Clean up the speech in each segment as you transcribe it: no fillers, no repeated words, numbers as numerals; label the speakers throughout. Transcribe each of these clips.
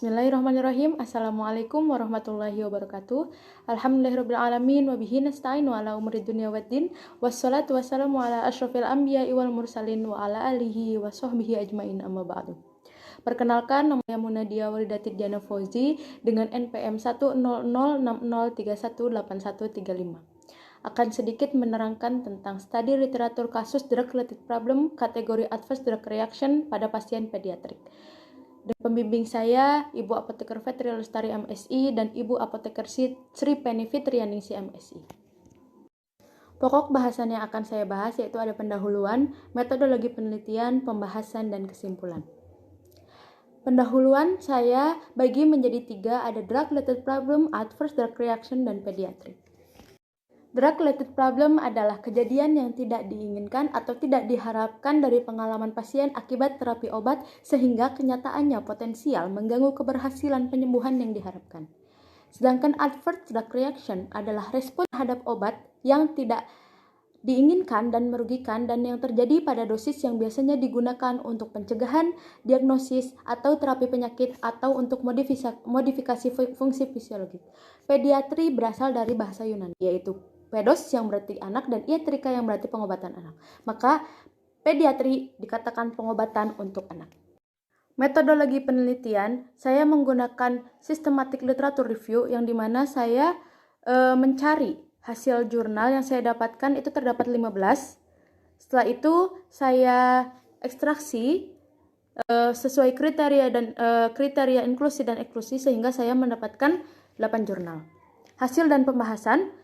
Speaker 1: Bismillahirrahmanirrahim. Assalamualaikum warahmatullahi wabarakatuh. Alhamdulillahirrabbilalamin. Wabihi nasta'in wa ala umuri dunia waddin. Wassalatu wassalamu ala ashrafil anbiya wal mursalin wa ala alihi wa sahbihi ajmain amma ba'du. Perkenalkan, namanya Munadia Walidatin Diana Fauzi dengan NPM 10060318135. Akan sedikit menerangkan tentang studi literatur kasus drug-related problem kategori adverse drug reaction pada pasien pediatrik. Dan pembimbing saya, Ibu Apoteker Fetri Lestari MSI dan Ibu Apoteker Sri Penny Fitrianingsi MSI. Pokok bahasan yang akan saya bahas yaitu ada pendahuluan, metodologi penelitian, pembahasan, dan kesimpulan. Pendahuluan saya bagi menjadi 3, ada drug-related problem, adverse drug reaction, dan pediatrik. Drug-related problem adalah kejadian yang tidak diinginkan atau tidak diharapkan dari pengalaman pasien akibat terapi obat sehingga kenyataannya potensial mengganggu keberhasilan penyembuhan yang diharapkan. Sedangkan adverse drug reaction adalah respon terhadap obat yang tidak diinginkan dan merugikan dan yang terjadi pada dosis yang biasanya digunakan untuk pencegahan, diagnosis, atau terapi penyakit atau untuk modifikasi fungsi fisiologis. Pediatri berasal dari bahasa Yunani, yaitu pedos yang berarti anak dan iatrika yang berarti pengobatan anak. Maka pediatri dikatakan pengobatan untuk anak. Metodologi penelitian, saya menggunakan systematic literature review yang dimana saya mencari hasil jurnal yang saya dapatkan itu terdapat 15. Setelah itu saya ekstraksi sesuai kriteria inklusi dan eksklusi sehingga saya mendapatkan 8 jurnal. Hasil dan pembahasan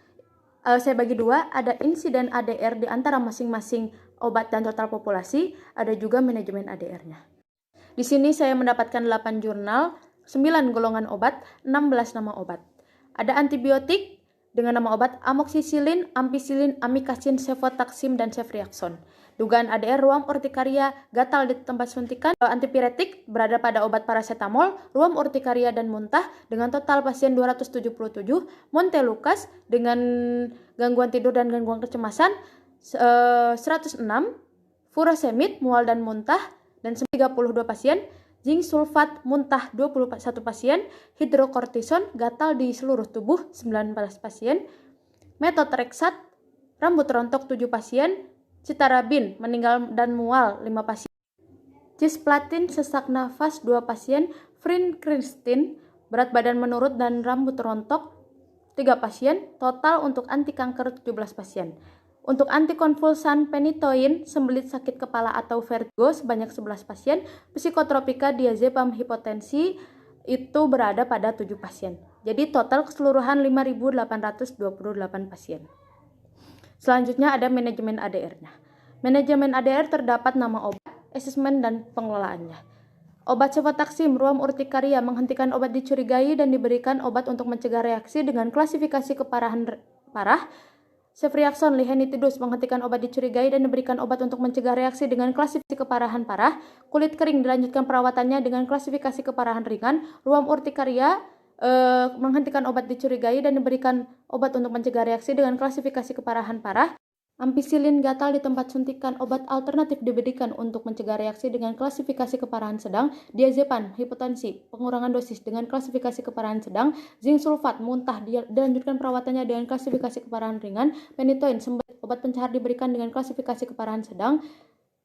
Speaker 1: saya bagi 2, ada insiden ADR di antara masing-masing obat dan total populasi, ada juga manajemen ADR-nya. Di sini saya mendapatkan 8 jurnal, 9 golongan obat, 16 nama obat. Ada antibiotik dengan nama obat amoxicillin, ampicillin, amikacin, cefotaxime, dan ceftriaxone. Dugaan ADR ruam urtikaria, gatal di tempat suntikan, antipiretik berada pada obat paracetamol, ruam urtikaria dan muntah dengan total pasien 277, Montelukast dengan gangguan tidur dan gangguan kecemasan 106, furosemid mual dan muntah dan 32 pasien, zinc sulfat muntah 21 pasien, hidrokortison gatal di seluruh tubuh 19 pasien, methotrexate rambut rontok 7 pasien, citarabin meninggal dan mual 5 pasien, cisplatin sesak nafas 2 pasien, vincristine berat badan menurun dan rambut rontok 3 pasien, total untuk anti kanker 17 pasien. Untuk antikonvulsan penitoin, sembelit sakit kepala atau vertigo sebanyak 11 pasien, psikotropika diazepam hipotensi itu berada pada 7 pasien. Jadi total keseluruhan 5.828 pasien. Selanjutnya ada manajemen ADR-nya. Manajemen ADR terdapat nama obat, asesmen, dan pengelolaannya. Obat cefotaxime ruam urtikaria menghentikan obat dicurigai dan diberikan obat untuk mencegah reaksi dengan klasifikasi keparahan parah. Ceftriaxone lihenitidus menghentikan obat dicurigai dan diberikan obat untuk mencegah reaksi dengan klasifikasi keparahan parah. Kulit kering dilanjutkan perawatannya dengan klasifikasi keparahan ringan. Ruam urtikaria menghentikan obat dicurigai dan diberikan obat untuk mencegah reaksi dengan klasifikasi keparahan parah. Ampicillin gatal di tempat suntikan, obat alternatif diberikan untuk mencegah reaksi dengan klasifikasi keparahan sedang. Diazepam hipotensi pengurangan dosis dengan klasifikasi keparahan sedang. Zinc sulfat muntah dilanjutkan perawatannya dengan klasifikasi keparahan ringan. Penitoin sembelit obat pencahar diberikan dengan klasifikasi keparahan sedang.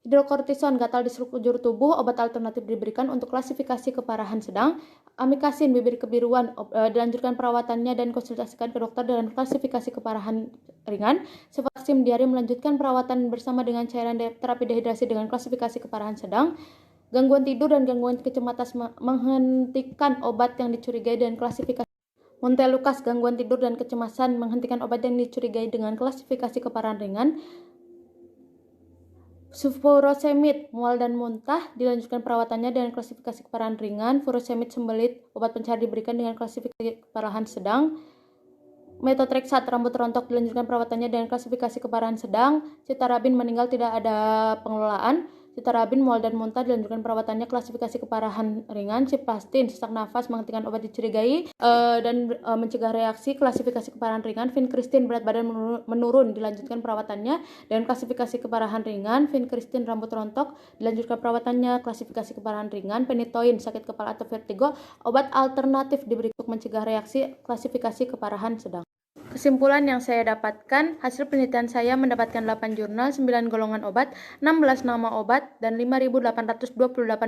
Speaker 1: Hidrokortison gatal di sekujur tubuh, obat alternatif diberikan untuk klasifikasi keparahan sedang. Amikacin bibir kebiruan dilanjutkan perawatannya dan konsultasikan ke dokter dengan klasifikasi keparahan ringan. Cefotaxime diare melanjutkan perawatan bersama dengan cairan terapi dehidrasi dengan klasifikasi keparahan sedang. Gangguan tidur dan gangguan kecemasan menghentikan obat yang dicurigai dan klasifikasi. Montelukast gangguan tidur dan kecemasan menghentikan obat yang dicurigai dengan klasifikasi keparahan ringan. Furosemid mual dan muntah dilanjutkan perawatannya dengan klasifikasi keparahan ringan. Furosemid sembelit obat pencahar diberikan dengan klasifikasi keparahan sedang. Methotrexate rambut rontok dilanjutkan perawatannya dengan klasifikasi keparahan sedang. Citarabin meninggal tidak ada pengelolaan. Citarabin, mual dan muntah, dilanjutkan perawatannya. Klasifikasi keparahan ringan, Cipastin, sesak nafas, menghentikan obat dicurigai, dan mencegah reaksi. Klasifikasi keparahan ringan, Vincristin, berat badan menurun, dilanjutkan perawatannya. Dan klasifikasi keparahan ringan, Vincristin, rambut rontok, dilanjutkan perawatannya. Klasifikasi keparahan ringan, Penitoin, sakit kepala atau vertigo, obat alternatif diberi untuk mencegah reaksi. Klasifikasi keparahan sedang. Kesimpulan yang saya dapatkan, hasil penelitian saya mendapatkan 8 jurnal, 9 golongan obat, 16 nama obat, dan 5.828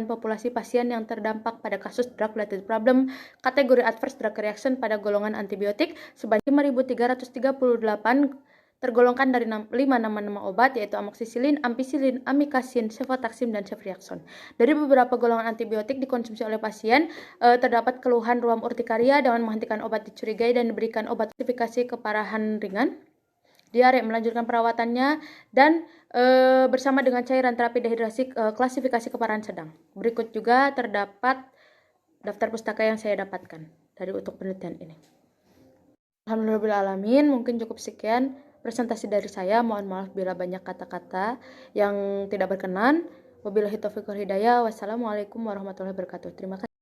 Speaker 1: populasi pasien yang terdampak pada kasus drug-related problem kategori adverse drug reaction pada golongan antibiotik, sebanyak 5.338 tergolongkan dari 5 nama-nama obat, yaitu amoxicillin, ampicillin, amikacin, cefotaxime, dan ceftriaxone. Dari beberapa golongan antibiotik dikonsumsi oleh pasien, terdapat keluhan ruam urtikaria dengan menghentikan obat dicurigai dan diberikan obat klasifikasi keparahan ringan, diare, melanjutkan perawatannya, dan bersama dengan cairan terapi dehidrasi, klasifikasi keparahan sedang. Berikut juga terdapat daftar pustaka yang saya dapatkan dari untuk penelitian ini. Alhamdulillahirrahmanirrahim, mungkin cukup sekian presentasi dari saya. Mohon maaf bila banyak kata-kata yang tidak berkenan. Wabillahi taufiq wal hidayah. Wassalamualaikum warahmatullahi wabarakatuh. Terima kasih.